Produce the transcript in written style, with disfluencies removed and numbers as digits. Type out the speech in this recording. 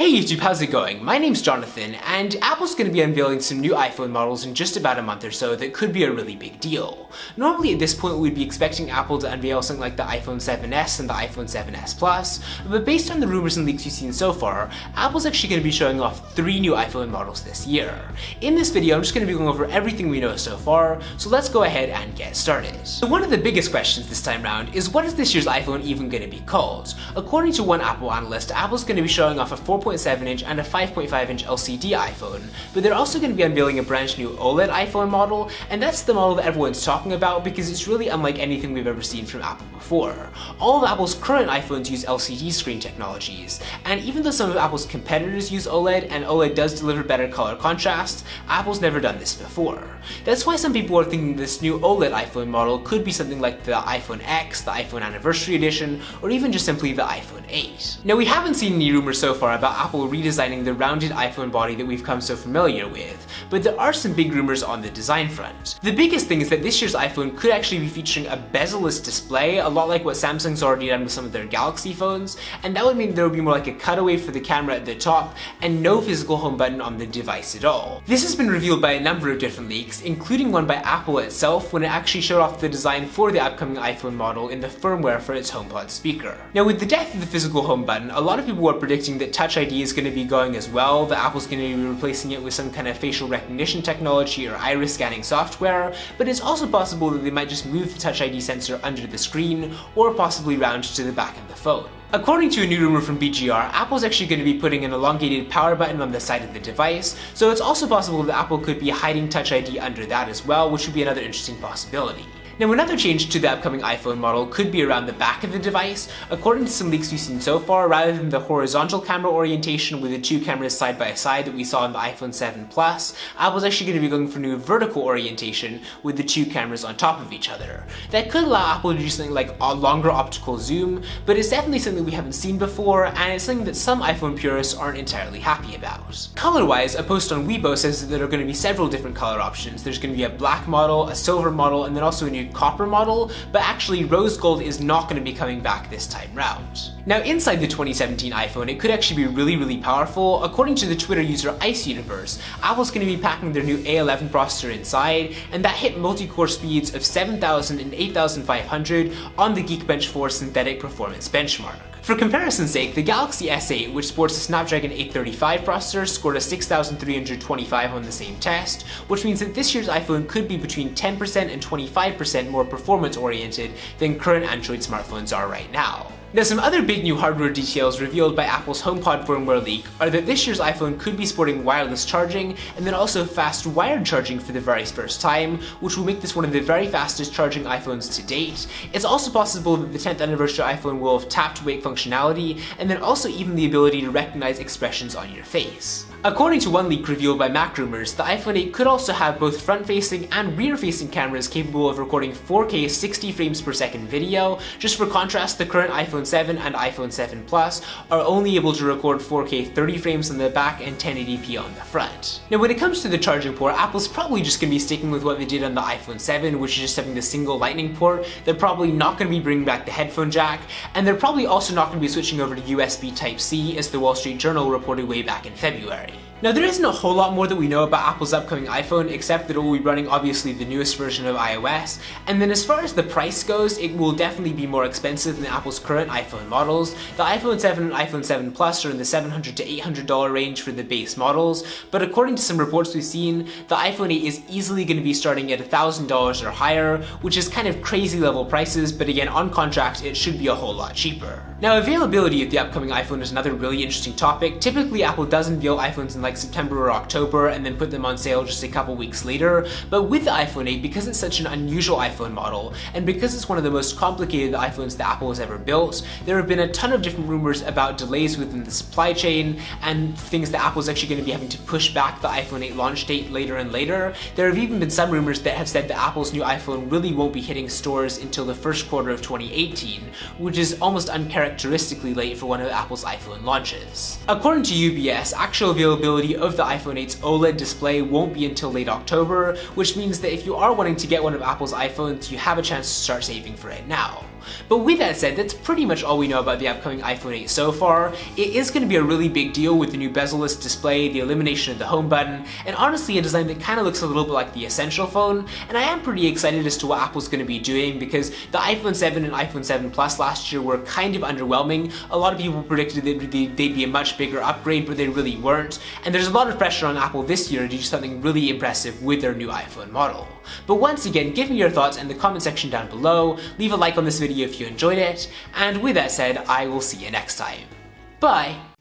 Hey YouTube, how's it going? My name's Jonathan, and Apple's going to be unveiling some new iPhone models in just about a month or so that could be a really big deal. Normally at this point we'd be expecting Apple to unveil something like the iPhone 7s and the iPhone 7s Plus, but based on the rumors and leaks we've seen so far, Apple's actually going to be showing off 3 new iPhone models this year. In this video I'm just going to be going over everything we know so far, so let's go ahead and get started. So one of the biggest questions this time round is, what is this year's iPhone even going to be called? According to one Apple analyst, Apple's going to be showing off a 4.7-inch and a 5.5-inch LCD iPhone, but they're also going to be unveiling a brand new OLED iPhone model, and that's the model that everyone's talking about because it's really unlike anything we've ever seen from Apple before. All of Apple's current iPhones use LCD screen technologies, and even though some of Apple's competitors use OLED, and OLED does deliver better color contrast, Apple's never done this before. That's why some people are thinking this new OLED iPhone model could be something like the iPhone X, the iPhone Anniversary Edition, or even just simply the iPhone 8. Now, we haven't seen any rumors so far about Apple redesigning the rounded iPhone body that we've come so familiar with, but there are some big rumors on the design front. The biggest thing is that this year's iPhone could actually be featuring a bezel-less display, a lot like what Samsung's already done with some of their Galaxy phones, and that would mean there would be more like a cutaway for the camera at the top and no physical home button on the device at all. This has been revealed by a number of different leaks, including one by Apple itself when it actually showed off the design for the upcoming iPhone model in the firmware for its HomePod speaker. Now, with the death of the physical home button, a lot of people are predicting that Touch ID is going to be going as well, that Apple's going to be replacing it with some kind of facial recognition technology or iris scanning software, but it's also possible that they might just move the Touch ID sensor under the screen or possibly round to the back of the phone. According to a new rumor from BGR, Apple's actually going to be putting an elongated power button on the side of the device, so it's also possible that Apple could be hiding Touch ID under that as well, which would be another interesting possibility. Now, another change to the upcoming iPhone model could be around the back of the device. According to some leaks we've seen so far, rather than the horizontal camera orientation with the 2 cameras side by side that we saw in the iPhone 7 Plus, Apple's actually going to be going for new vertical orientation with the 2 cameras on top of each other. That could allow Apple to do something like a longer optical zoom, but it's definitely something we haven't seen before, and it's something that some iPhone purists aren't entirely happy about. Color-wise, a post on Weibo says that there are going to be several different color options. There's going to be a black model, a silver model, and then also a new copper model, but actually rose gold is not going to be coming back this time round. Now, inside the 2017 iPhone, it could actually be really powerful. According to the Twitter user Ice Universe, Apple's going to be packing their new A11 processor inside, and that hit multi-core speeds of 7,000 and 8,500 on the Geekbench 4 synthetic performance benchmark. For comparison's sake, the Galaxy S8, which sports a Snapdragon 835 processor, scored a 6,325 on the same test, which means that this year's iPhone could be between 10% and 25% more performance-oriented than current Android smartphones are right now. Now, some other big new hardware details revealed by Apple's HomePod firmware leak are that this year's iPhone could be sporting wireless charging and then also fast wired charging for the very first time, which will make this one of the very fastest charging iPhones to date. It's also possible that the 10th anniversary iPhone will have tap to wake functionality, and then also even the ability to recognize expressions on your face. According to one leak revealed by Mac Rumors, the iPhone 8 could also have both front-facing and rear-facing cameras capable of recording 4K 60 frames per second video. Just for contrast, the current iPhone 7 and iPhone 7 Plus are only able to record 4K 30 frames on the back and 1080p on the front. Now, when it comes to the charging port, Apple's probably just going to be sticking with what they did on the iPhone 7, which is just having the single lightning port. They're probably not going to be bringing back the headphone jack, and they're probably also not going to be switching over to USB Type-C, as the Wall Street Journal reported way back in February. Now, there isn't a whole lot more that we know about Apple's upcoming iPhone, except that it will be running obviously the newest version of iOS, and then as far as the price goes, it will definitely be more expensive than Apple's current iPhone models. The iPhone 7 and iPhone 7 Plus are in the $700 to $800 range for the base models, but according to some reports we've seen, the iPhone 8 is easily going to be starting at $1,000 or higher, which is kind of crazy level prices, but again, on contract, it should be a whole lot cheaper. Now, availability of the upcoming iPhone is another really interesting topic. Typically, Apple does unveil iPhones in like September or October and then put them on sale just a couple weeks later, but with the iPhone 8, because it's such an unusual iPhone model, and because it's one of the most complicated iPhones that Apple has ever built, there have been a ton of different rumors about delays within the supply chain and things that Apple's actually going to be having to push back the iPhone 8 launch date later and later. There have even been some rumors that have said that Apple's new iPhone really won't be hitting stores until the first quarter of 2018, which is almost uncharacteristically late for one of Apple's iPhone launches. According to UBS, actual availability of the iPhone 8's OLED display won't be until late October, which means that if you are wanting to get one of Apple's iPhones, you have a chance to start saving for it now. But with that said, that's pretty much all we know about the upcoming iPhone 8 so far. It is going to be a really big deal with the new bezel-less display, the elimination of the home button, and honestly a design that kind of looks a little bit like the Essential phone, and I am pretty excited as to what Apple's going to be doing because the iPhone 7 and iPhone 7 Plus last year were kind of underwhelming. A lot of people predicted that they'd be a much bigger upgrade, but they really weren't, and there's a lot of pressure on Apple this year to do something really impressive with their new iPhone model. But once again, give me your thoughts in the comment section down below, leave a like on this video if you enjoyed it, and with that said, I will see you next time. Bye!